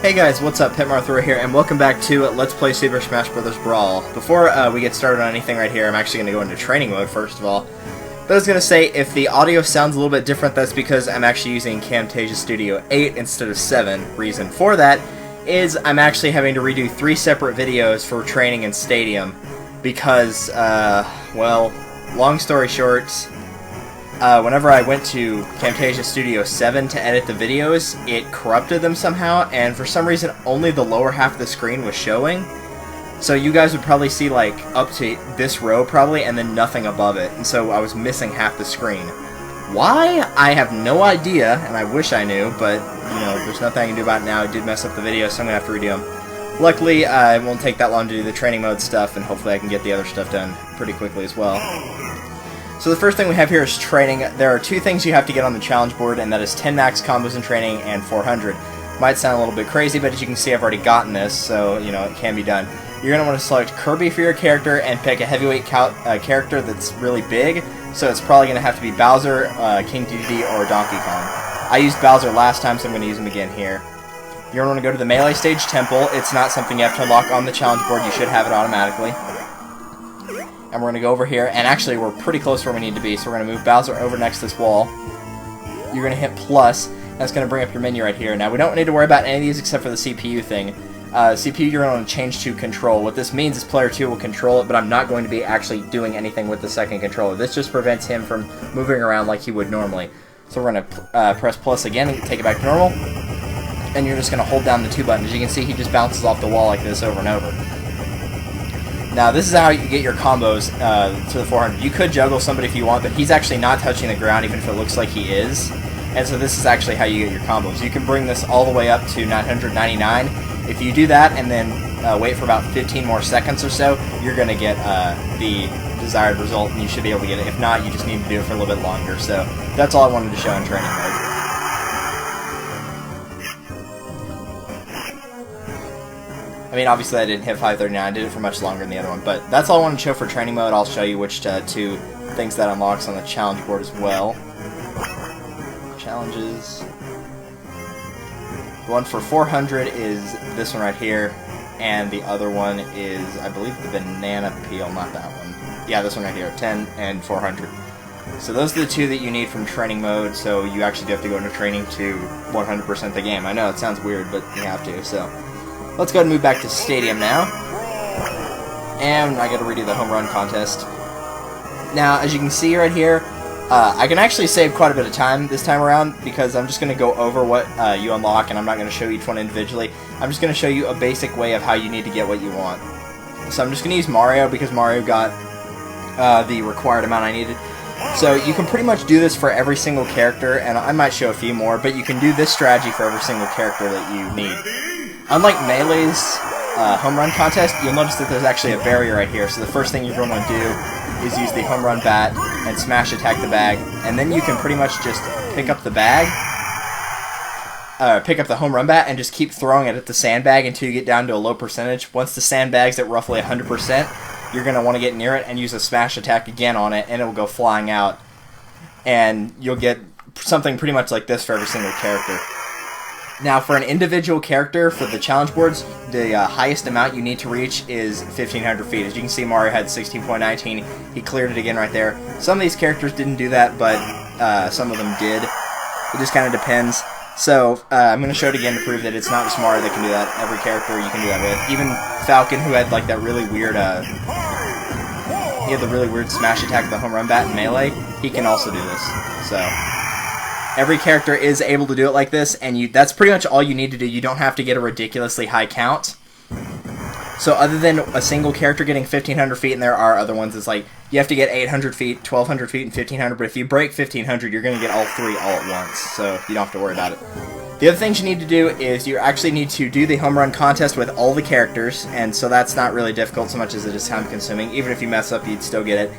Hey guys, what's up? Pitmarthur here, and welcome back to Let's Play Super Smash Bros. Brawl. Before we get started on anything right here, I'm actually going to go into training mode first of all. But I was going to say, if the audio sounds a little bit different, that's because I'm actually using Camtasia Studio 8 instead of 7. Reason for that is I'm actually having to redo 3 separate videos for training in Stadium because, well, long story short, whenever I went to Camtasia Studio 7 to edit the videos, it corrupted them somehow, and for some reason only the lower half of the screen was showing. So you guys would probably see like up to this row probably, and then nothing above it, and so I was missing half the screen. Why? I have no idea, and I wish I knew, but you know, there's nothing I can do about it now. I did mess up the video, so I'm going to have to redo them. Luckily, it won't take that long to do the training mode stuff, and hopefully I can get the other stuff done pretty quickly as well. So the first thing we have here is training. There are 2 things you have to get on the challenge board, and that is 10 max combos in training and 400. Might sound a little bit crazy, but as you can see I've already gotten this, so you know it can be done. You're going to want to select Kirby for your character and pick a heavyweight character that's really big, so it's probably going to have to be Bowser, King Dedede, or Donkey Kong. I used Bowser last time, so I'm going to use him again here. You're going to want to go to the Melee Stage Temple. It's not something you have to unlock on the challenge board, you should have it automatically. And we're going to go over here, and actually we're pretty close to where we need to be, so we're going to move Bowser over next to this wall. You're going to hit plus, and that's going to bring up your menu right here. Now we don't need to worry about any of these except for the CPU thing. CPU you're going to change to control. What this means is player 2 will control it, but I'm not going to be actually doing anything with the second controller. This just prevents him from moving around like he would normally. So we're going to press plus again and take it back to normal, and you're just going to hold down the 2 buttons. As you can see, he just bounces off the wall like this over and over. Now, this is how you get your combos to the 400. You could juggle somebody if you want, but he's actually not touching the ground, even if it looks like he is. And so this is actually how you get your combos. You can bring this all the way up to 999. If you do that and then wait for about 15 more seconds or so, you're going to get the desired result, and you should be able to get it. If not, you just need to do it for a little bit longer. So that's all I wanted to show in training mode. I mean, obviously I didn't hit 539, I did it for much longer than the other one, but that's all I wanted to show for training mode. I'll show you which 2 things that unlocks on the challenge board as well. Challenges. The one for 400 is this one right here, and the other one is, I believe, the banana peel, not that one. Yeah, this one right here, 10 and 400. So those are the 2 that you need from training mode, so you actually do have to go into training to 100% the game. I know, it sounds weird, but you have to, so... Let's go ahead and move back to Stadium now. And I gotta redo the home run contest. Now, as you can see right here, I can actually save quite a bit of time this time around because I'm just gonna go over what you unlock, and I'm not gonna show each one individually. I'm just gonna show you a basic way of how you need to get what you want. So I'm just gonna use Mario because Mario got the required amount I needed. So you can pretty much do this for every single character, and I might show a few more, but you can do this strategy for every single character that you need. Unlike Melee's home run contest, you'll notice that there's actually a barrier right here, so the first thing you're going to do is use the home run bat and smash attack the bag, and then you can pretty much just pick up the bag, pick up the home run bat and just keep throwing it at the sandbag until you get down to a low percentage. Once the sandbag's at roughly 100%, you're going to want to get near it and use a smash attack again on it, and it will go flying out, and you'll get something pretty much like this for every single character. Now, for an individual character, for the challenge boards, the highest amount you need to reach is 1,500 feet. As you can see, Mario had 16.19. He cleared it again right there. Some of these characters didn't do that, but some of them did. It just kind of depends. So, I'm going to show it again to prove that it's not just Mario that can do that. Every character you can do that with. Even Falcon, who had like that really weird, he had the really weird smash attack with the home run bat in Melee, he can also do this. So... every character is able to do it like this, and that's pretty much all you need to do. You don't have to get a ridiculously high count. So other than a single character getting 1,500 feet, and there are other ones, it's like you have to get 800 feet, 1,200 feet, and 1,500, but if you break 1,500, you're going to get all 3 all at once, so you don't have to worry about it. The other things you need to do is you actually need to do the home run contest with all the characters, and so that's not really difficult so much as it is time consuming. Even if you mess up, you'd still get it.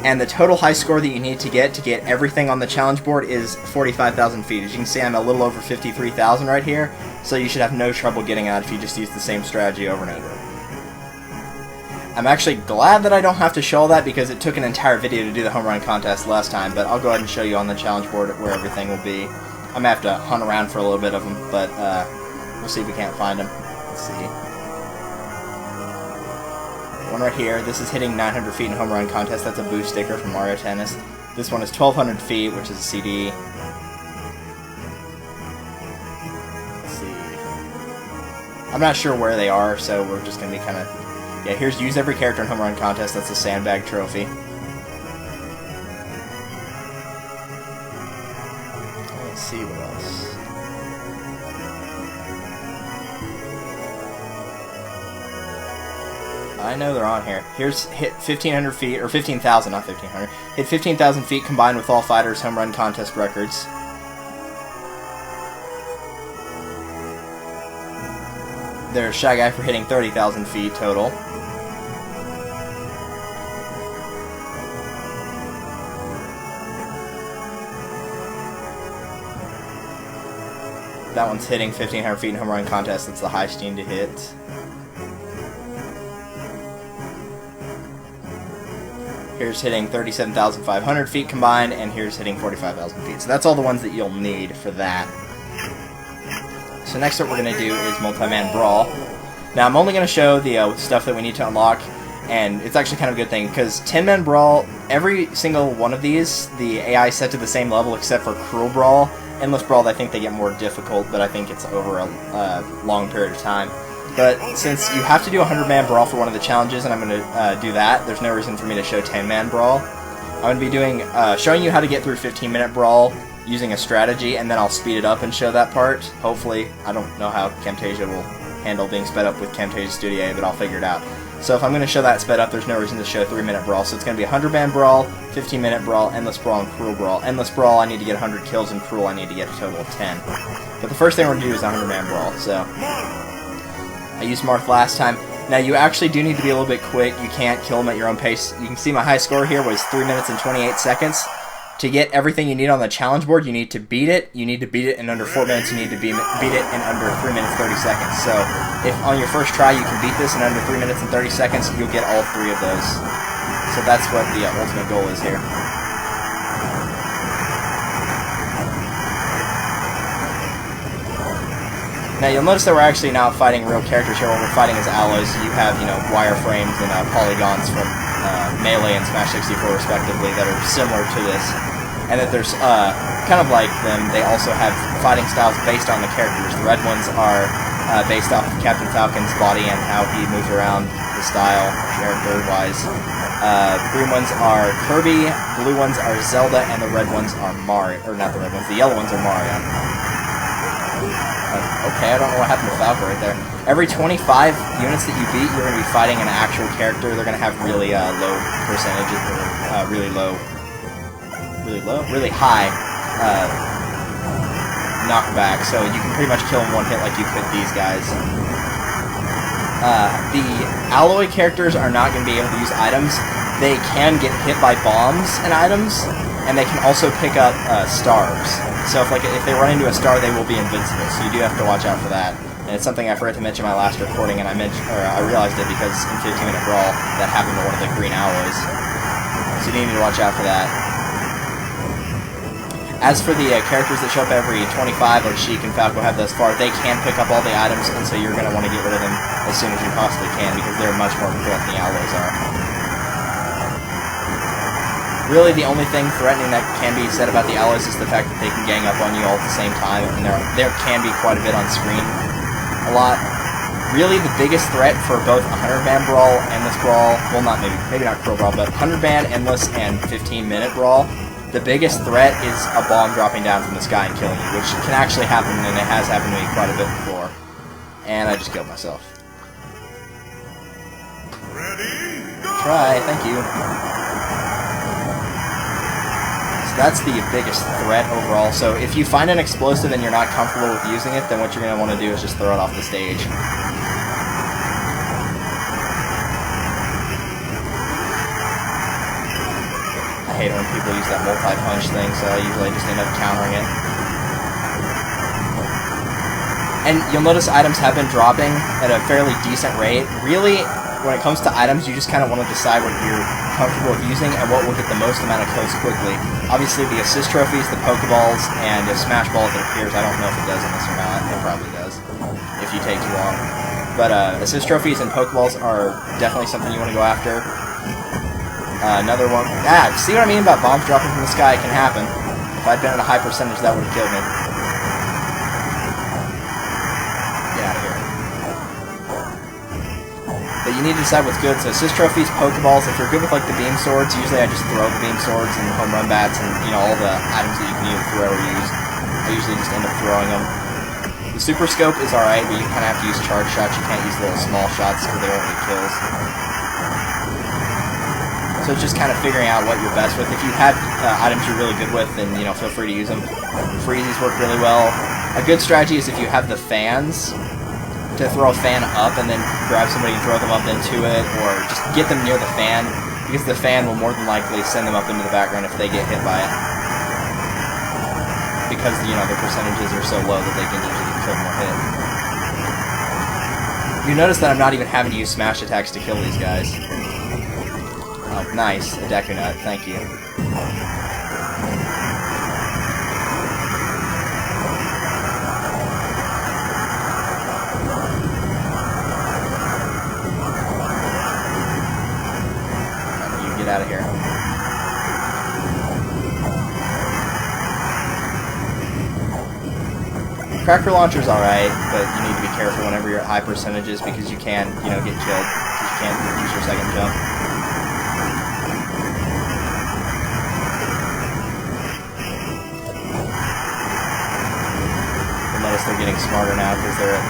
And the total high score that you need to get everything on the challenge board is 45,000 feet. As you can see, I'm a little over 53,000 right here, so you should have no trouble getting out if you just use the same strategy over and over. I'm actually glad that I don't have to show all that because it took an entire video to do the home run contest last time, but I'll go ahead and show you on the challenge board where everything will be. I'm going to have to hunt around for a little bit of them, but We'll see if we can't find them. Let's see. One right here. This is hitting 900 feet in home run contest. That's a boost sticker from Mario Tennis. This one is 1,200 feet, which is a CD. Let's see. I'm not sure where they are, so we're just going to be kind of... Yeah, here's use every character in home run contest. That's a sandbag trophy. Let's see what else. I know they're on here. Here's hit 1,500 feet, or 15,000, not 1,500. Hit 15,000 feet combined with all fighters' home run contest records. There's Shy Guy for hitting 30,000 feet total. That one's hitting 1,500 feet in home run contest. That's the highest you need to hit. Here's hitting 37,500 feet combined, and here's hitting 45,000 feet. So that's all the ones that you'll need for that. So next what we're going to do is Multi-Man Brawl. Now I'm only going to show the stuff that we need to unlock, and it's actually kind of a good thing, because 10-Man Brawl, every single one of these, the AI is set to the same level except for Cruel Brawl. Endless Brawl, I think they get more difficult, but I think it's over a long period of time. But since you have to do a 100-man brawl for one of the challenges, and I'm going to do that, there's no reason for me to show 10-man brawl. I'm going to be doing showing you how to get through 15-minute brawl using a strategy, and then I'll speed it up and show that part. Hopefully, I don't know how Camtasia will handle being sped up with Camtasia Studio A, but I'll figure it out. So if I'm going to show that sped up, there's no reason to show 3-minute brawl. So it's going to be 100-man brawl, 15-minute brawl, endless brawl, and cruel brawl. Endless brawl, I need to get 100 kills, and cruel, I need to get a total of 10. But the first thing we're going to do is a 100-man brawl. So I used Marth last time. Now you actually do need to be a little bit quick. You can't kill them at your own pace. You can see my high score here was 3 minutes and 28 seconds. To get everything you need on the challenge board, you need to beat it. You need to beat it in under 4 minutes. You need to beat it in under 3 minutes 30 seconds. So if on your first try you can beat this in under 3 minutes and 30 seconds, you'll get all 3 of those. So that's what the ultimate goal is here. Now you'll notice that we're actually not fighting real characters here. What we're fighting is alloys. You have, wireframes and polygons from Melee and Smash 64 respectively that are similar to this. And that there's, kind of like them, they also have fighting styles based on the characters. The red ones are based off of Captain Falcon's body and how he moves around, the style, character-wise. Green ones are Kirby, blue ones are Zelda, and the red ones are Mario. Or not the red ones, the yellow ones are Mario. Okay, I don't know what happened to Falco right there. Every 25 units that you beat, you're going to be fighting an actual character. They're going to have really low percentages, or really high knockback. So you can pretty much kill them one hit like you could these guys. The alloy characters are not going to be able to use items. They can get hit by bombs and items, and they can also pick up stars. So if they run into a star, they will be invincible. So you do have to watch out for that. And it's something I forgot to mention in my last recording, and I realized it because in 15-minute brawl that happened to one of the green alloys. So you need to watch out for that. As for the characters that show up every 25, like Sheik and Falco have thus far, they can pick up all the items, and so you're going to want to get rid of them as soon as you possibly can because they're much more threat than the alloys are. Really, the only thing threatening that can be said about the alloys is the fact that they can gang up on you all at the same time, and there can be quite a bit on screen. A lot. Really, the biggest threat for both 100-man brawl, endless brawl, well, maybe not cruel brawl, but 100-man, endless, and 15-minute brawl, the biggest threat is a bomb dropping down from the sky and killing you, which can actually happen, and it has happened to me quite a bit before. And I just killed myself. Ready? Try, thank you. That's the biggest threat overall. So if you find an explosive and you're not comfortable with using it, then what you're going to want to do is just throw it off the stage. I hate it when people use that multi-punch thing, so I usually just end up countering it. And you'll notice items have been dropping at a fairly decent rate. Really, when it comes to items, you just kind of want to decide what you're comfortable with using and what will get the most amount of kills quickly. Obviously, the assist trophies, the Pokeballs, and the Smash Ball, if it appears. I don't know if it does in this or not. It probably does, if you take too long. But assist trophies and Pokeballs are definitely something you want to go after. Another one. See what I mean about bombs dropping from the sky? It can happen. If I'd been at a high percentage, that would have killed me. But you need to decide what's good. So assist trophies, Pokeballs. If you're good with like the beam swords, usually I just throw the beam swords and home run bats and all the items that you can either throw or use. I usually just end up throwing them. The super scope is alright, but you kind of have to use charge shots. You can't use little small shots because they won't get kills. So it's just kind of figuring out what you're best with. If you have items you're really good with, then feel free to use them. Freezies work really well. A good strategy is if you have the fans, to throw a fan up and then grab somebody and throw them up into it, or just get them near the fan, because the fan will more than likely send them up into the background if they get hit by it. Because, the percentages are so low that they can usually get killed more hit. You notice that I'm not even having to use smash attacks to kill these guys. Oh, nice. A Deku Nut. Thank you. Get out of here. Cracker Launcher's alright, but you need to be careful whenever you're at high percentages because you can, get killed because you can't use your second jump. You'll notice they're getting smarter now because they're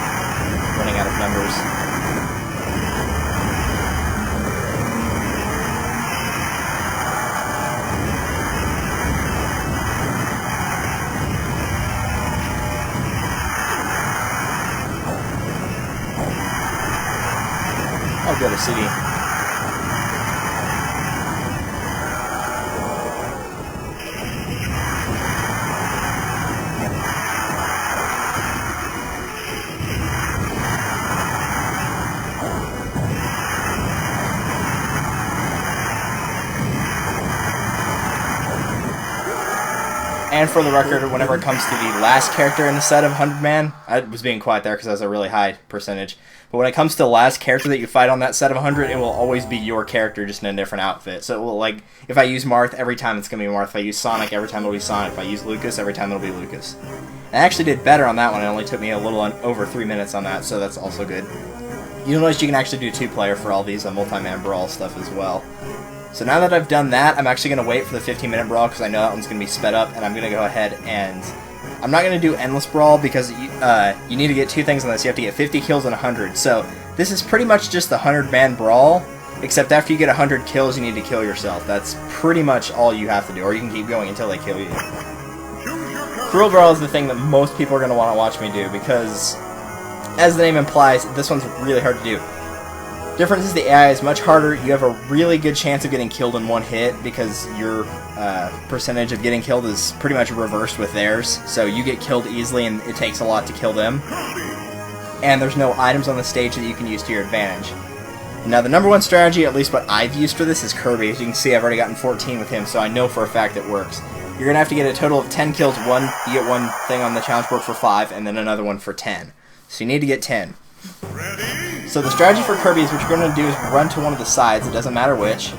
running out of numbers. I'll go to city. And for the record, whenever it comes to the last character in the set of 100 Man, I was being quiet there because that was a really high percentage. But when it comes to the last character that you fight on that set of 100, it will always be your character, just in a different outfit. So it will, like, if I use Marth, every time it's going to be Marth. If I use Sonic, every time it'll be Sonic. If I use Lucas, every time it'll be Lucas. I actually did better on that one. It only took me a little over 3 minutes on that, so that's also good. You'll notice you can actually do 2-player for all these multi-man Brawl stuff as well. So now that I've done that, I'm actually going to wait for the 15-minute Brawl because I know that one's going to be sped up, and I'm going to go ahead and... I'm not going to do Endless Brawl because you need to get 2 things on this. You have to get 50 kills and 100. So this is pretty much just the 100-man Brawl, except after you get 100 kills, you need to kill yourself. That's pretty much all you have to do, or you can keep going until they kill you. Cruel Brawl is the thing that most people are going to want to watch me do because, as the name implies, this one's really hard to do. Difference is the AI is much harder. You have a really good chance of getting killed in one hit because your percentage of getting killed is pretty much reversed with theirs. So you get killed easily and it takes a lot to kill them. And there's no items on the stage that you can use to your advantage. Now the number one strategy, at least what I've used for this, is Kirby. As you can see, I've already gotten 14 with him, so I know for a fact it works. You're going to have to get a total of 10 kills. You get one thing on the challenge board for 5, and then another one for 10. So you need to get 10. So the strategy for Kirby is what you're going to do is run to one of the sides, it doesn't matter which,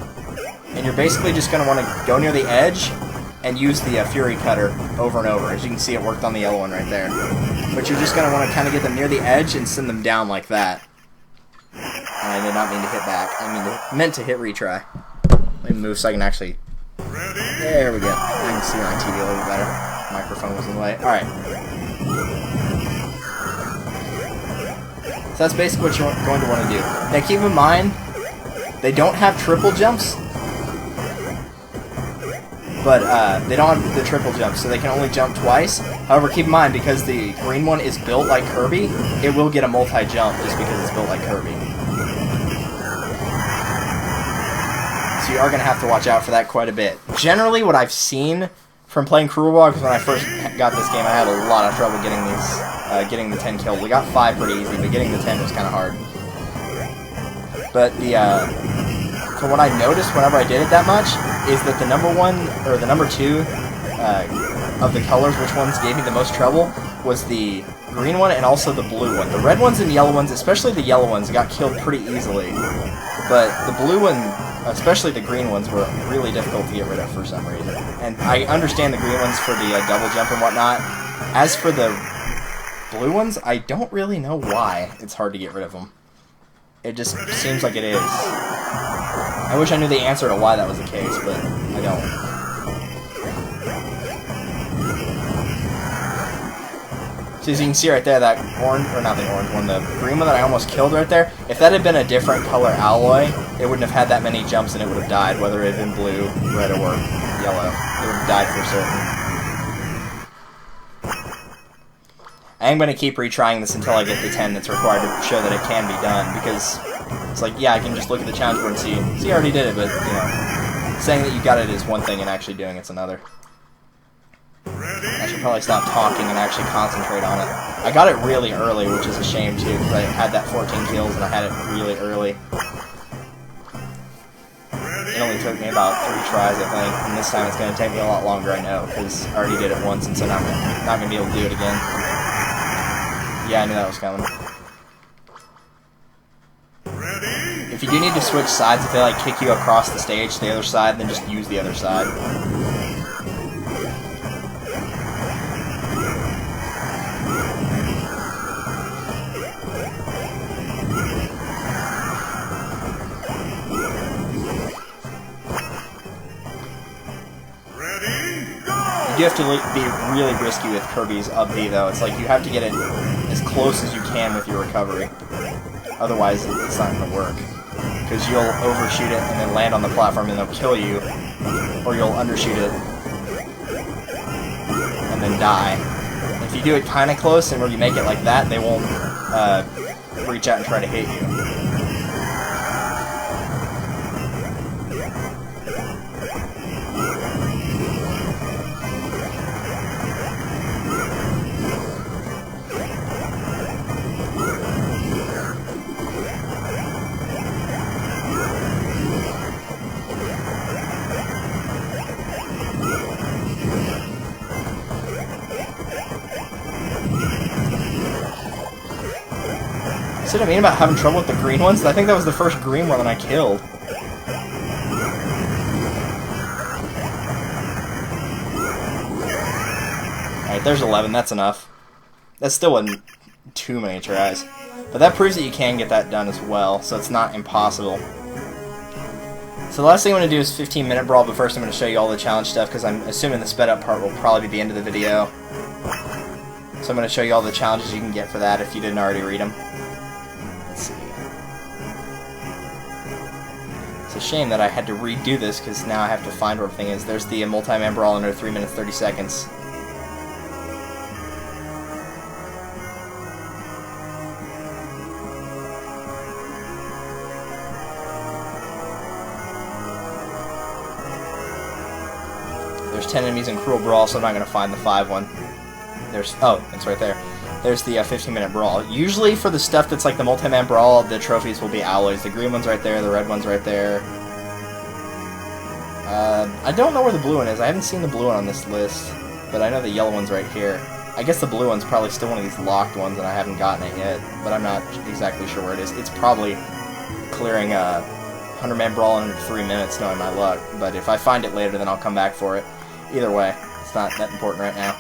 and you're basically just going to want to go near the edge and use the Fury Cutter over and over. As you can see, it worked on the yellow one right there. But you're just going to want to kind of get them near the edge and send them down like that. I did not mean to hit back. I meant to hit retry. Let me move so I can actually... There we go. I can see on TV a little bit better. Microphone was in the way. Alright. So that's basically what you're going to want to do. Now keep in mind, they don't have triple jumps. But they don't have the triple jumps, so they can only jump twice. However, keep in mind, because the green one is built like Kirby, it will get a multi-jump just because it's built like Kirby. So you are going to have to watch out for that quite a bit. Generally, what I've seen from playing Cruel Brawl, because when I first got this game, I had a lot of trouble getting these, getting the 10 kills. We got 5 pretty easy, but getting the 10 was kind of hard. But the from what I noticed whenever I did it that much is that the number one or the number two of the colors, which ones gave me the most trouble, was the green one and also the blue one. The red ones and yellow ones, especially the yellow ones, got killed pretty easily. But the blue one, especially the green ones, were really difficult to get rid of for some reason. And I understand the green ones for the double jump and whatnot. As for the blue ones, I don't really know why it's hard to get rid of them. It just seems like it is. I wish I knew the answer to why that was the case, but I don't. So as you can see right there, that orange, or not the orange one, the green one that I almost killed right there, if that had been a different color alloy, it wouldn't have had that many jumps and it would have died, whether it had been blue, red, or yellow. It would have died for certain. I am going to keep retrying this until I get the 10 that's required to show that it can be done, because it's like, yeah, I can just look at the challenge board and see I already did it, but, you know, saying that you got it is one thing and actually doing it's another. I should probably stop talking and actually concentrate on it. I got it really early, which is a shame too, because I had that 14 kills and I had it really early. It only took me about 3 tries, I think, and this time it's going to take me a lot longer, I know, because I already did it once, and so now I'm not going to be able to do it again. Yeah, I knew that was coming. If you do need to switch sides, if they like kick you across the stage to the other side, then just use the other side. You do have to be really risky with Kirby's up B, though. It's like you have to get it as close as you can with your recovery. Otherwise, it's not going to work. Because you'll overshoot it and then land on the platform and they'll kill you. Or you'll undershoot it and then die. If you do it kind of close and where you make it like that, they won't reach out and try to hit you. See what I mean about having trouble with the green ones? I think that was the first green one that I killed. Alright, there's 11. That's enough. That still wasn't too many tries. But that proves that you can get that done as well, so it's not impossible. So the last thing I'm going to do is 15-minute Brawl, but first I'm going to show you all the challenge stuff, because I'm assuming the sped up part will probably be the end of the video. So I'm going to show you all the challenges you can get for that if you didn't already read them. Let's see. It's a shame that I had to redo this, because now I have to find where everything is. There's the multi-man Brawl under 3 minutes 30 seconds. There's 10 enemies in Cruel Brawl, so I'm not going to find the 5 one. There's, oh, it's right there. There's the 15-minute Brawl. Usually for the stuff that's like the multi-man Brawl, the trophies will be alloys. The green one's right there, the red one's right there. I don't know where the blue one is. I haven't seen the blue one on this list, but I know the yellow one's right here. I guess the blue one's probably still one of these locked ones and I haven't gotten it yet, but I'm not exactly sure where it is. It's probably clearing a 100-man Brawl in 3 minutes, knowing my luck, but if I find it later, then I'll come back for it. Either way, it's not that important right now.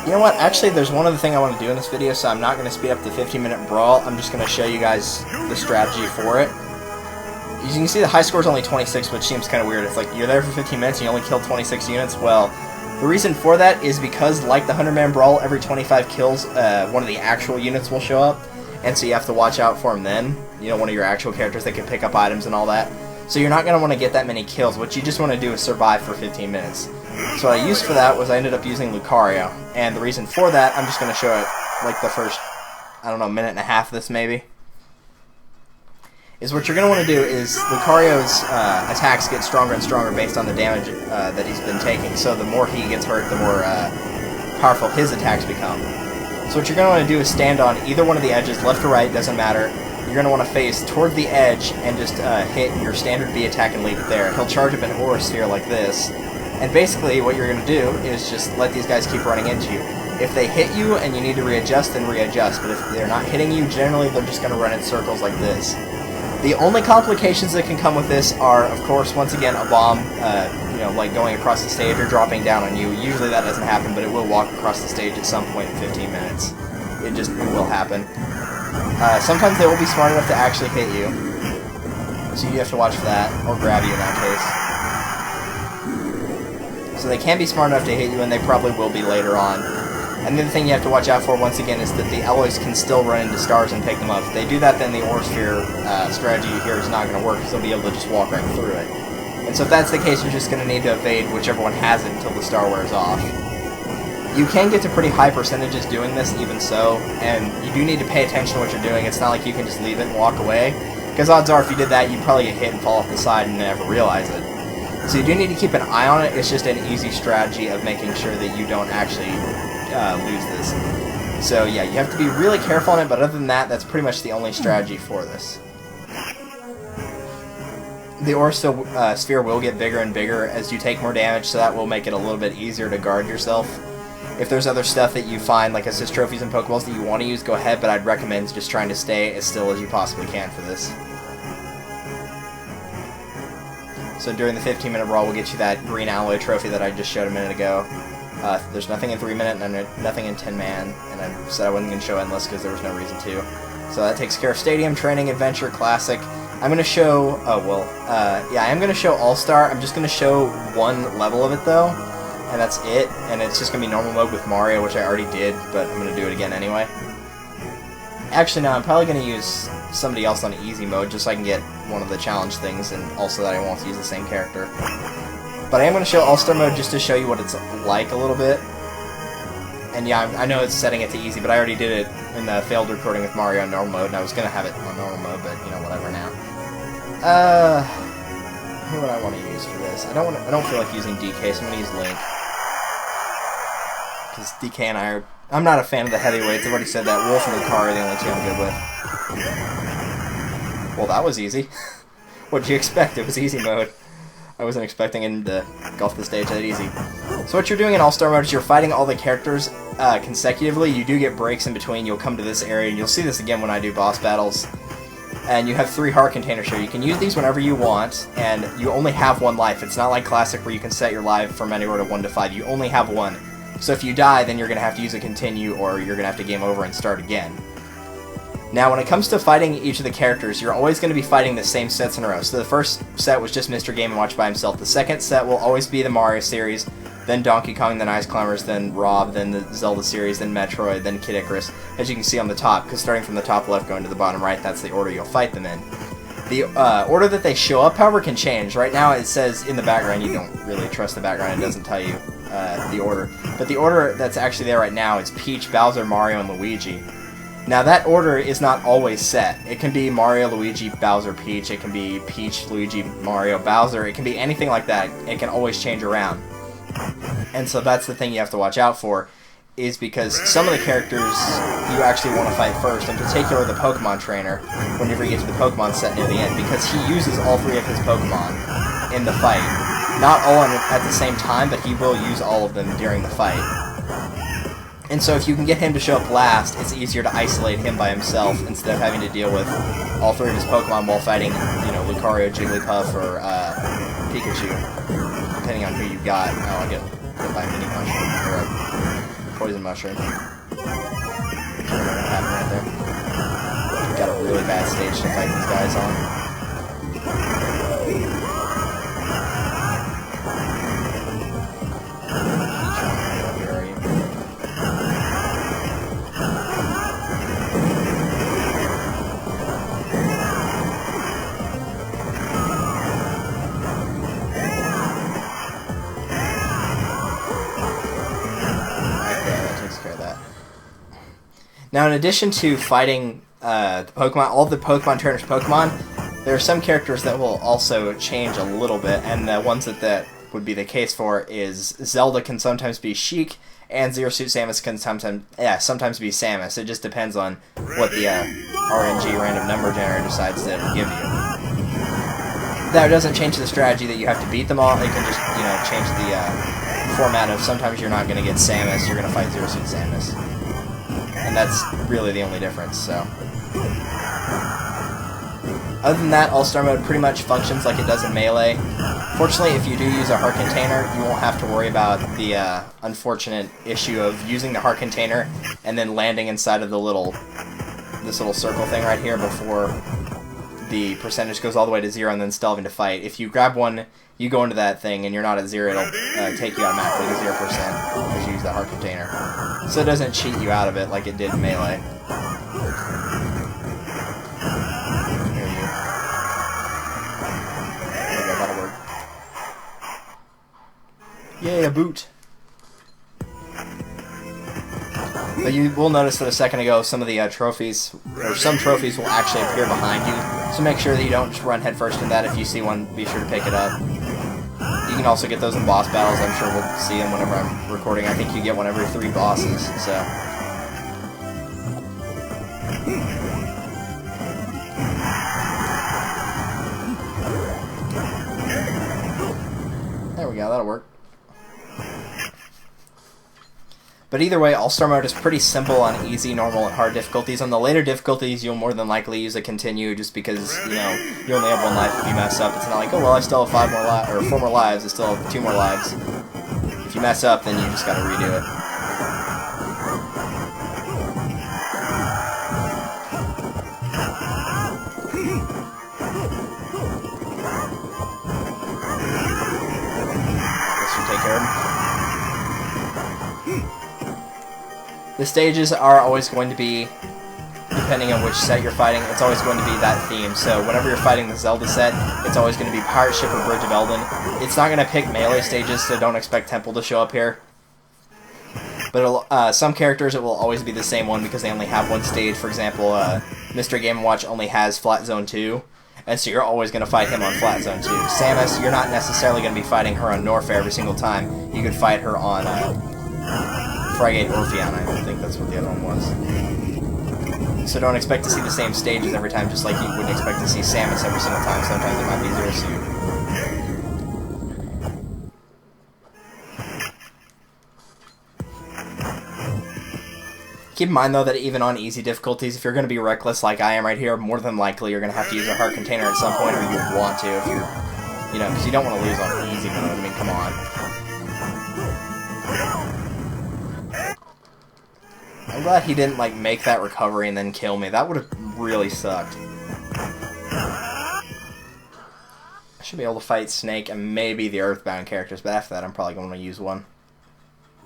You know what? Actually, there's one other thing I want to do in this video, so I'm not going to speed up the 15-minute Brawl. I'm just going to show you guys the strategy for it. As you can see, the high score is only 26, which seems kind of weird. It's like, you're there for 15 minutes and you only killed 26 units. Well, the reason for that is because, like the 100-man Brawl, every 25 kills, one of the actual units will show up, and so you have to watch out for them then. You know, one of your actual characters that can pick up items and all that. So you're not going to want to get that many kills. What you just want to do is survive for 15 minutes. So what I used for that was I ended up using Lucario. And the reason for that, I'm just going to show it like the first, I don't know, minute and a half of this maybe. Is what you're going to want to do is Lucario's attacks get stronger and stronger based on the damage that he's been taking. So the more he gets hurt, the more powerful his attacks become. So what you're going to want to do is stand on either one of the edges, left or right, doesn't matter, you're going to want to face toward the edge and just hit your standard B attack and leave it there. He'll charge up an aura sphere like this, and basically what you're going to do is just let these guys keep running into you. If they hit you and you need to readjust, then readjust, but if they're not hitting you, generally they're just going to run in circles like this. The only complications that can come with this are, of course, once again, a bomb, you know, like going across the stage or dropping down on you. Usually that doesn't happen, but it will walk across the stage at some point in 15 minutes. It will happen. Sometimes they will be smart enough to actually hit you, so you have to watch for that, or grab you in that case. So they can be smart enough to hit you, and they probably will be later on. And the other thing you have to watch out for, once again, is that the alloys can still run into stars and pick them up. If they do that, then the Aura Sphere strategy here is not going to work, because they'll be able to just walk right through it. And so if that's the case, you're just going to need to evade whichever one has it until the star wears off. You can get to pretty high percentages doing this, even so, and you do need to pay attention to what you're doing. It's not like you can just leave it and walk away, because odds are if you did that, you'd probably get hit and fall off the side and never realize it. So you do need to keep an eye on it. It's just an easy strategy of making sure that you don't actually lose this. So yeah, you have to be really careful on it, but other than that, that's pretty much the only strategy for this. The Aura Sphere will get bigger and bigger as you take more damage, so that will make it a little bit easier to guard yourself. If there's other stuff that you find, like assist trophies and Pokeballs that you want to use, go ahead, but I'd recommend just trying to stay as still as you possibly can for this. So during the 15-minute brawl, we'll get you that green alloy trophy that I just showed a minute ago. There's nothing in 3-minute and nothing in 10-man, and I said I wasn't going to show Endless because there was no reason to. So that takes care of Stadium, Training, Adventure, Classic. I'm going to show, yeah, I am going to show All-Star. I'm just going to show one level of it, though, and that's it. And it's just going to be normal mode with Mario, which I already did, but I'm going to do it again anyway. Actually, no, I'm probably going to use somebody else on easy mode, just so I can get one of the challenge things, and also that I won't use the same character. But I am going to show All-Star mode just to show you what it's like a little bit. And yeah, I know it's setting it to easy, but I already did it in the failed recording with Mario on normal mode, and I was going to have it on normal mode, but, you know, whatever now. Who would I want to use for this? I don't feel like using DK, so I'm going to use Link. Because DK and I are... I'm not a fan of the heavyweights, I've already said that. Wolf and Lucario are the only two I'm good with. Well, that was easy. What'd you expect? It was easy mode. I wasn't expecting him to go off the stage that easy. So what you're doing in All-Star mode is you're fighting all the characters consecutively. You do get breaks in between. You'll come to this area, and you'll see this again when I do boss battles. And you have 3 heart containers here. You can use these whenever you want, and you only have 1 life. It's not like Classic where you can set your life from anywhere to 1 to 5. You only have 1. So if you die, then you're going to have to use a continue, or you're going to have to game over and start again. Now, when it comes to fighting each of the characters, you're always going to be fighting the same sets in a row. So the first set was just Mr. Game & Watch by himself. The second set will always be the Mario series, then Donkey Kong, then Ice Climbers, then Rob, then the Zelda series, then Metroid, then Kid Icarus, as you can see on the top, because starting from the top left going to the bottom right, that's the order you'll fight them in. The order that they show up, however, can change. Right now it says in the background, you don't really trust the background, it doesn't tell you the order. But the order that's actually there right now is Peach, Bowser, Mario, and Luigi. Now that order is not always set. It can be Mario, Luigi, Bowser, Peach, it can be Peach, Luigi, Mario, Bowser, it can be anything like that. It can always change around. And so that's the thing you have to watch out for, is because some of the characters you actually want to fight first, in particular the Pokemon Trainer, whenever you get to the Pokemon set near the end, because he uses all 3 of his Pokemon in the fight. Not all at the same time, but he will use all of them during the fight. And so if you can get him to show up last, it's easier to isolate him by himself instead of having to deal with all 3 of his Pokemon while fighting, you know, Lucario, Jigglypuff, or Pikachu, depending on who you got. Oh, I'll get hit by a mini mushroom, or a poison mushroom. What's going to happen right there? We've got a really bad stage to fight these guys on. Now, in addition to fighting the Pokemon, all the Pokemon Trainer's Pokemon, there are some characters that will also change a little bit, and the ones that would be the case for is Zelda can sometimes be Sheik, and Zero Suit Samus can sometimes be Samus. It just depends on what the RNG random number generator decides to give you. That doesn't change the strategy that you have to beat them all. It can just, you know, change the format of sometimes you're not going to get Samus, you're going to fight Zero Suit Samus. And that's really the only difference, so. Other than that, All-Star Mode pretty much functions like it does in Melee. Fortunately, if you do use a heart container, you won't have to worry about the unfortunate issue of using the heart container and then landing inside of this little circle thing right here before the percentage goes all the way to 0 and then still having to fight. If you grab one, you go into that thing and you're not at 0, it'll take you automatically to 0% because you use the heart container. So it doesn't cheat you out of it like it did in Melee. Yay, a boot. But you will notice that a second ago some of the trophies, or some trophies will actually appear behind you, so make sure that you don't just run headfirst into that. If you see one, be sure to pick it up. You can also get those in boss battles. I'm sure we'll see them whenever I'm recording. I think you get one every 3 bosses, so. There we go, that'll work. But either way, All-Star Mode is pretty simple on easy, normal, and hard difficulties. On the later difficulties, you'll more than likely use a continue just because, you know, you only have 1 life if you mess up. It's not like, oh, well, I still have 5 more lives, or 4 more lives, I still have 2 more lives. If you mess up, then you just gotta redo it. This should take care of him. The stages are always going to be, depending on which set you're fighting, it's always going to be that theme. So whenever you're fighting the Zelda set, it's always going to be Pirate Ship or Bridge of Eldin. It's not going to pick Melee stages, so don't expect Temple to show up here. But some characters, it will always be the same one because they only have 1 stage. For example, Mr. Game & Watch only has Flat Zone 2, and so you're always going to fight him on Flat Zone 2. Samus, you're not necessarily going to be fighting her on Norfair every single time. You could fight her on Frigate Orpheon, I think that's what the other one was. So don't expect to see the same stages every time, just like you wouldn't expect to see Samus every single time. Sometimes it might be Zero Suit. Keep in mind, though, that even on easy difficulties, if you're going to be reckless like I am right here, more than likely you're going to have to use a heart container at some point, or you want to if you're, you know, because you don't want to lose on easy mode. I mean, come on. I'm glad he didn't, like, make that recovery and then kill me. That would have really sucked. I should be able to fight Snake and maybe the Earthbound characters, but after that I'm probably going to use one.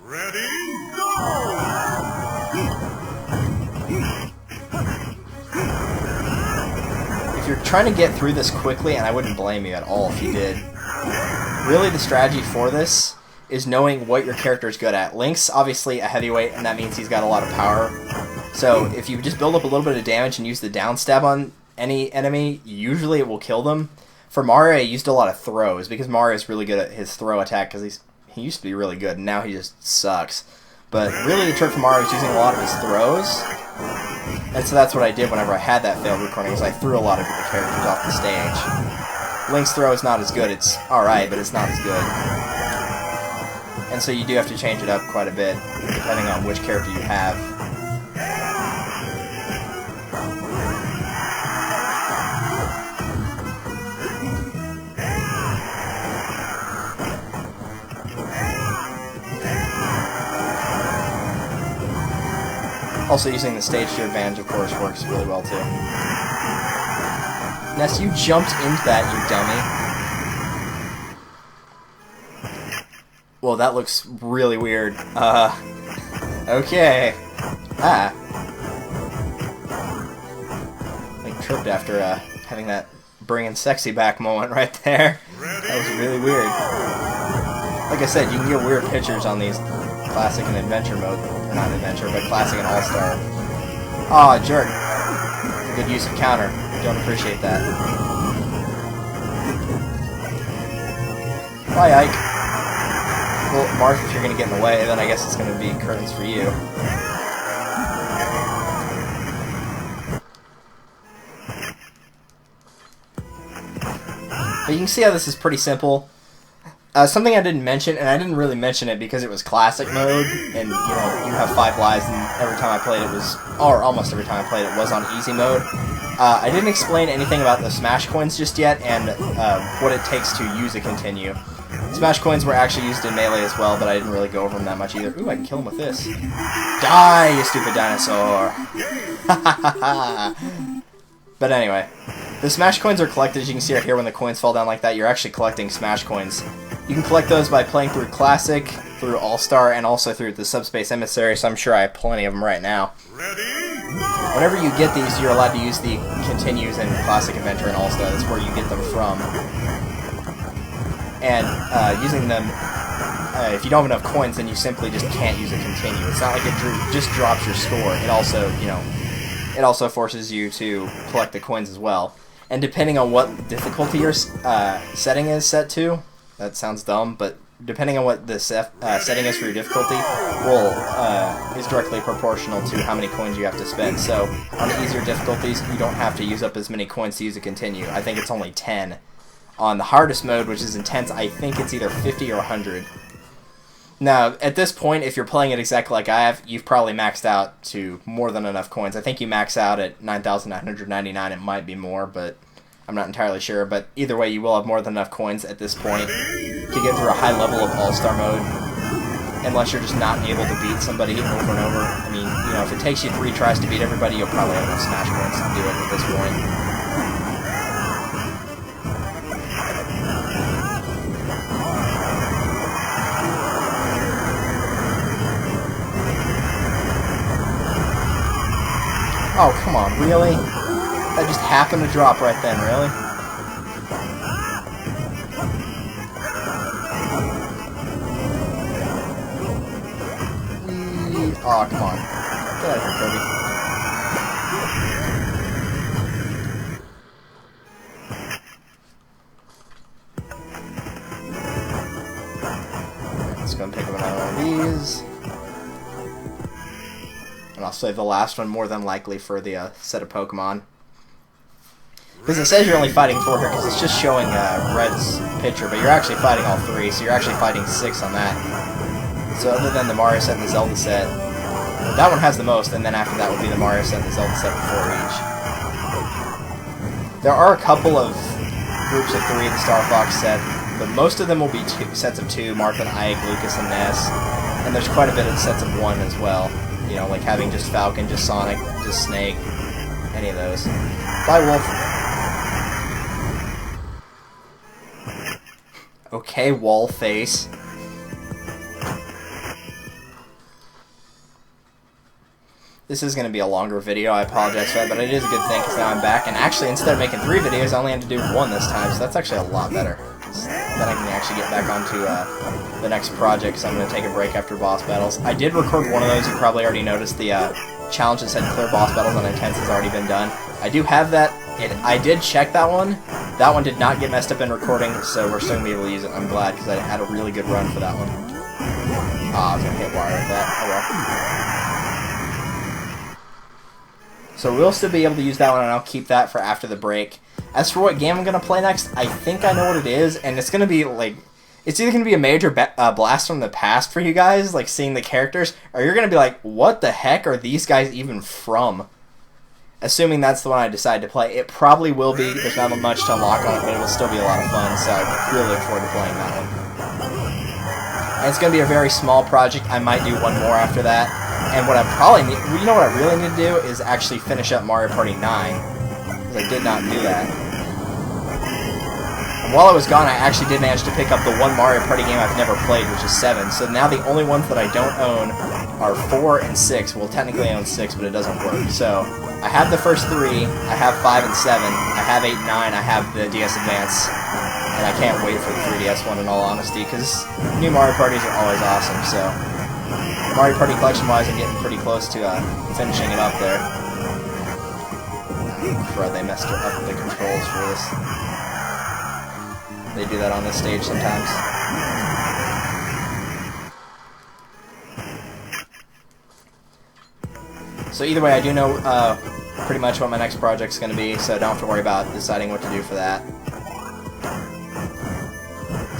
Ready, go! If you're trying to get through this quickly, and I wouldn't blame you at all if you did, really the strategy for this is knowing what your character is good at. Link's obviously a heavyweight, and that means he's got a lot of power. So if you just build up a little bit of damage and use the down stab on any enemy, usually it will kill them. For Mario, I used a lot of throws, because Mario's really good at his throw attack, because he used to be really good, and now he just sucks. But really the trick for Mario is using a lot of his throws, and so that's what I did whenever I had that failed recording, is I threw a lot of the characters off the stage. Link's throw is not as good. It's alright, but it's not as good. And so you do have to change it up quite a bit, depending on which character you have. Also, using the stage to your advantage, of course, works really well, too. Ness, you jumped into that, you dummy. Well, that looks really weird. Okay. Ah. Like, tripped after, having that bringing sexy back moment right there. That was really weird. Like I said, you can get weird pictures on these Classic and Adventure mode. Or not Adventure, but Classic and All-Star. Aw, jerk. Good use of counter. Don't appreciate that. Bye, Ike. Well, Marth, if you're going to get in the way, then I guess it's going to be curtains for you. you can see how this is pretty simple. Something I didn't mention, and I didn't really mention it because it was classic mode, and you know, you have 5 lives, and every time I played it was, or almost every time I played it was on easy mode. I didn't explain anything about the Smash Coins just yet, and what it takes to use a continue. Smash Coins were actually used in Melee as well, but I didn't really go over them that much either. Ooh, I can kill him with this. Die, you stupid dinosaur! But anyway, the Smash Coins are collected, as you can see right here, when the coins fall down like that, you're actually collecting Smash Coins. You can collect those by playing through Classic, through All-Star, and also through the Subspace Emissary, so I'm sure I have plenty of them right now. Whenever you get these, you're allowed to use the Continues in Classic Adventure and All-Star. That's where you get them from. And using them, if you don't have enough coins, then you simply just can't use a Continue. It's not like it just drops your score. It also, you know, it also forces you to collect the coins as well. And depending on what difficulty your setting is set to, that sounds dumb, but depending on what the setting is for your difficulty, is directly proportional to how many coins you have to spend. So on the easier difficulties, you don't have to use up as many coins to use a Continue. I think it's only 10. On the hardest mode, which is intense, I think it's either 50 or 100. Now, at this point, if you're playing it exactly like I have, you've probably maxed out to more than enough coins. I think you max out at 9,999. It might be more, but I'm not entirely sure. But either way, you will have more than enough coins at this point to get through a high level of All-Star mode. Unless you're just not able to beat somebody over and over. I mean, you know, if it takes you 3 tries to beat everybody, you'll probably have enough Smash Coins to do it at this point. Oh, come on, really? That just happened to drop right then, really? Oh, come on. Get out of here, Kobe. Let's go and pick up another one of these. And I'll save the last one more than likely for the set of Pokemon. Because it says you're only fighting 4 here, because it's just showing Red's picture, but you're actually fighting all 3, so you're actually fighting 6 on that. So other than the Mario set and the Zelda set, that one has the most, and then after that would be the Mario set and the Zelda set before each. There are a couple of groups of 3 in the Star Fox set, but most of them will be sets of 2, Marth and Ike, Lucas and Ness, and there's quite a bit of sets of 1 as well. You know, like having just Falcon, just Sonic, just Snake, any of those. Bye, Wolf. Okay, wall face. This is going to be a longer video, I apologize for that, but it is a good thing because now I'm back, and actually instead of making 3 videos, I only had to do 1 this time, so that's actually a lot better. Then I can actually get back onto the next project, so I'm going to take a break after boss battles. I did record one of those. You probably already noticed the challenge that said clear boss battles on intense has already been done. I do have that. I did check that one. That one did not get messed up in recording, so we're still going to be able to use it. I'm glad, because I had a really good run for that one. I was going to hit wire with that. Oh well. So we'll still be able to use that one, and I'll keep that for after the break. As for what game I'm going to play next, I think I know what it is, and it's going to be, like, it's either going to be a major blast from the past for you guys, like, seeing the characters, or you're going to be like, what the heck are these guys even from? Assuming that's the one I decide to play. It probably will be. There's not much to unlock on it, but it will still be a lot of fun, so I really look forward to playing that one. And it's going to be a very small project. I might do one more after that. And what I probably need, you know what I really need to do, is actually finish up Mario Party 9. Because I did not do that. And while I was gone, I actually did manage to pick up the one Mario Party game I've never played, which is 7. So now the only ones that I don't own are 4 and 6. Well, technically I own 6, but it doesn't work. So I have the first 3, I have 5 and 7, I have 8 and 9, I have the DS Advance, and I can't wait for the 3DS one in all honesty, because new Mario Parties are always awesome, so Mario Party collection-wise, I'm getting pretty close to finishing it up there. Oh, crud, they messed up the controls for this. They do that on this stage sometimes. So either way, I do know pretty much what my next project's going to be, so don't have to worry about deciding what to do for that.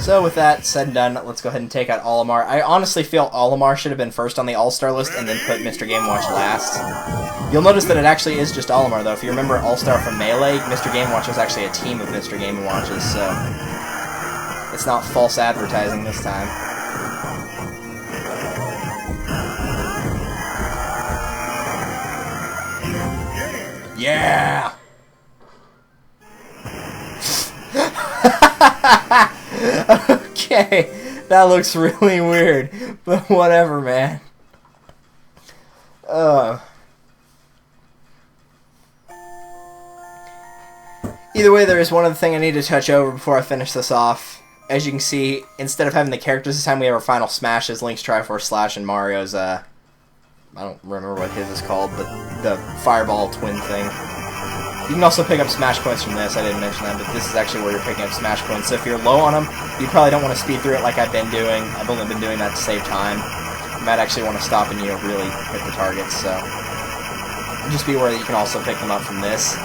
So with that said and done, let's go ahead and take out Olimar. I honestly feel Olimar should have been first on the All-Star list and then put Mr. Game & Watch last. You'll notice that it actually is just Olimar, though. If you remember All-Star from Melee, Mr. Game & Watch was actually a team of Mr. Game & Watches, so it's not false advertising this time. Yeah! Okay, that looks really weird, but whatever, man. Either way, there is one other thing I need to touch over before I finish this off. As you can see, instead of having the characters this time, we have our final smashes, Link's Triforce Slash and Mario's, I don't remember what his is called, but the Fireball Twin thing. You can also pick up Smash Coins from this, I didn't mention that, but this is actually where you're picking up Smash Coins. So if you're low on them, you probably don't want to speed through it like I've been doing. I've only been doing that to save time. You might actually want to stop and, really hit the targets, so just be aware that you can also pick them up from this.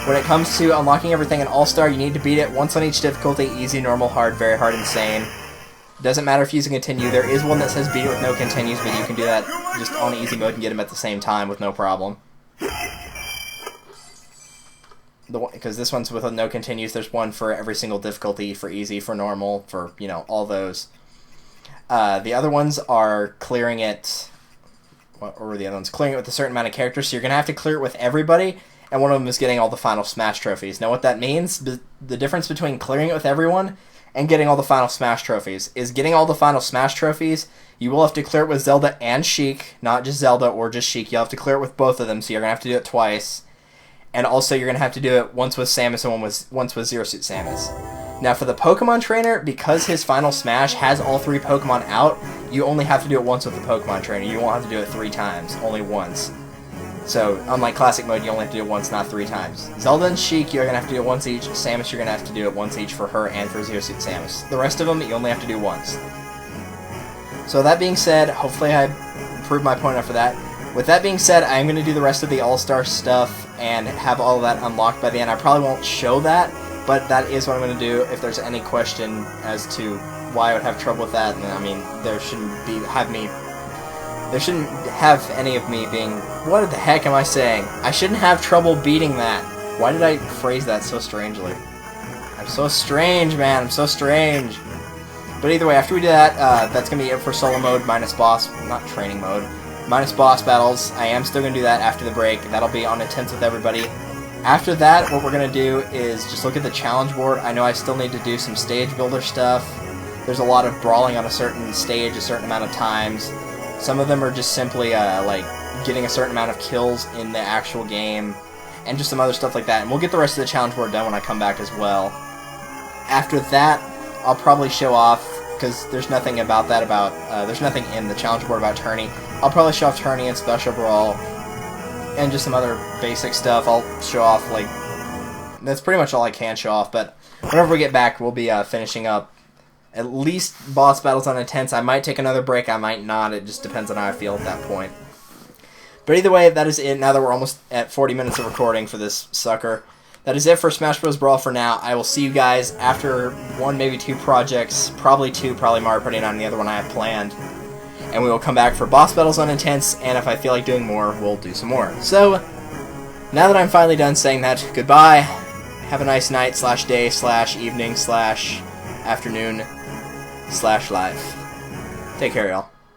When it comes to unlocking everything in All-Star, you need to beat it once on each difficulty, easy, normal, hard, very hard, insane. Doesn't matter if you use a continue. There is one that says beat it with no continues, but you can do that just on easy mode and get them at the same time with no problem. Because this one's with no continues, there's one for every single difficulty, for easy, for normal, for, all those. The other ones are clearing it... What were the other ones? Clearing it with a certain amount of characters, so you're going to have to clear it with everybody, and one of them is getting all the final Smash trophies. Now what that means, the difference between clearing it with everyone and getting all the final Smash trophies is getting all the final Smash trophies, you will have to clear it with Zelda and Sheik, not just Zelda or just Sheik. You'll have to clear it with both of them, so you're going to have to do it twice. And also you're going to have to do it once with Samus and once with Zero Suit Samus. Now for the Pokemon Trainer, because his final Smash has all 3 Pokemon out, you only have to do it once with the Pokemon Trainer. You won't have to do it 3 times, only once. So, unlike Classic Mode, you only have to do it once, not 3 times. Zelda and Sheik, you're going to have to do it once each. Samus, you're going to have to do it once each for her and for Zero Suit Samus. The rest of them, you only have to do once. So that being said, hopefully I proved my point after that. With that being said, I'm going to do the rest of the All-Star stuff and have all of that unlocked by the end. I probably won't show that, but that is what I'm going to do. If there's any question as to why I would have trouble with that, then, I mean, there shouldn't have any of me being... What the heck am I saying? I shouldn't have trouble beating that. Why did I phrase that so strangely? I'm so strange, man. I'm so strange. But either way, after we do that, that's going to be it for solo mode minus boss... Not training mode. Minus boss battles. I am still going to do that after the break. That'll be on Intense with everybody. After that, what we're going to do is just look at the challenge board. I know I still need to do some stage builder stuff. There's a lot of brawling on a certain stage a certain amount of times. Some of them are just simply like getting a certain amount of kills in the actual game, and just some other stuff like that. And we'll get the rest of the challenge board done when I come back as well. After that, I'll probably show off, because there's nothing about that there's nothing in the challenge board about Tourney. I'll probably show off Tourney and Special Brawl, and just some other basic stuff. I'll show off, like, that's pretty much all I can show off, but whenever we get back, we'll be finishing up at least boss battles on Intense. I might take another break, I might not. It just depends on how I feel at that point. But either way, that is it. Now that we're almost at 40 minutes of recording for this sucker, that is it for Smash Bros. Brawl for now. I will see you guys after 1, maybe 2 projects. Probably 2, probably Mario Party 9, and the other one I have planned. And we will come back for boss battles on Intense, and if I feel like doing more, we'll do some more. So, now that I'm finally done saying that, goodbye. Have a nice night, / day, / evening, / afternoon, / life. Take care, y'all.